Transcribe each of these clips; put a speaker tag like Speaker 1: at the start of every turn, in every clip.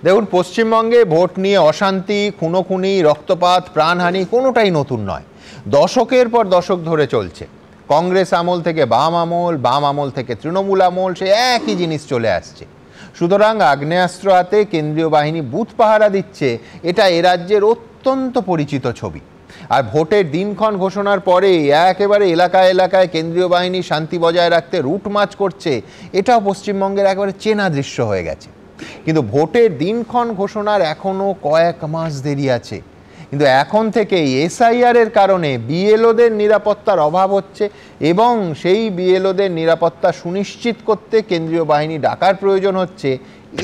Speaker 1: দেখুন, পশ্চিমবঙ্গে ভোট নিয়ে অশান্তি, খুনোখুনি, রক্তপাত, প্রাণহানি কোনোটাই নতুন নয়। দশকের পর দশক ধরে চলছে। কংগ্রেস আমল থেকে বাম আমল থেকে তৃণমূল আমল, সে একই জিনিস চলে আসছে। সুতরাং আগ্নেয়াস্ত্র হাতে কেন্দ্রীয় বাহিনী বুথ পাহারা দিচ্ছে, এটা এ রাজ্যের অত্যন্ত পরিচিত ছবি। আর ভোটের দিনক্ষণ ঘোষণার পরেই একেবারে এলাকায় এলাকায় কেন্দ্রীয় বাহিনী শান্তি বজায় রাখতে রুট মার্চ করছে, এটাও পশ্চিমবঙ্গের একেবারে চেনা দৃশ্য হয়ে গেছে। কিন্তু ভোটের দিনক্ষণ ঘোষণার এখনো কয়েক মাস দেরি আছে। কিন্তু এখন থেকেই এসআইআর এর কারণে বিএলওদের নিরাপত্তার অভাব হচ্ছে এবং সেই বিএলওদের নিরাপত্তা সুনিশ্চিত করতে কেন্দ্রীয় বাহিনী ডাকার প্রয়োজন হচ্ছে,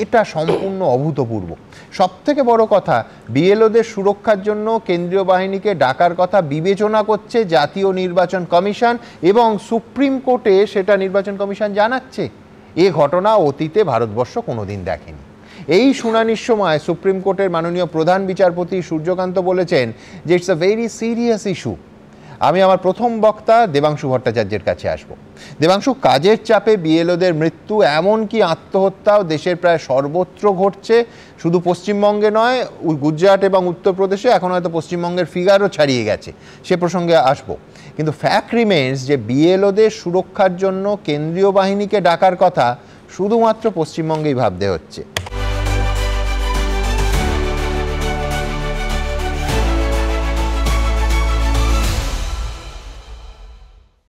Speaker 1: এটা সম্পূর্ণ অভূতপূর্ব। সবথেকে বড় কথা, বিএলওদের সুরক্ষার জন্য কেন্দ্রীয় বাহিনীকে ডাকার কথা বিবেচনা করছে জাতীয় নির্বাচন কমিশন এবং সুপ্রিম কোর্টে সেটা নির্বাচন কমিশন জানাচ্ছে। এ ঘটনা অতীতে ভারতবর্ষ কোনোদিন দেখেনি। এই শুনানির সময় সুপ্রিম কোর্টের মাননীয় প্রধান বিচারপতি সূর্যকান্ত বলেছেন যে it's a very serious issue. আমি আমার প্রথম বক্তা দেবাংশু ভট্টাচার্যের কাছে আসব। দেবাংশু, কাজের চাপে বিএলওদের মৃত্যু, এমনকি আত্মহত্যাও দেশের প্রায় সর্বত্র ঘটছে, শুধু পশ্চিমবঙ্গে নয়, গুজরাট এবং উত্তরপ্রদেশে এখন হয়তো পশ্চিমবঙ্গের ফিগারও ছাড়িয়ে গেছে, সে প্রসঙ্গে আসব। কিন্তু ফ্যাক্ট রিমেন্স যে বিএলওদের সুরক্ষার জন্য কেন্দ্রীয় বাহিনীকে ডাকার কথা শুধুমাত্র পশ্চিমবঙ্গেই ভাবতে হচ্ছে।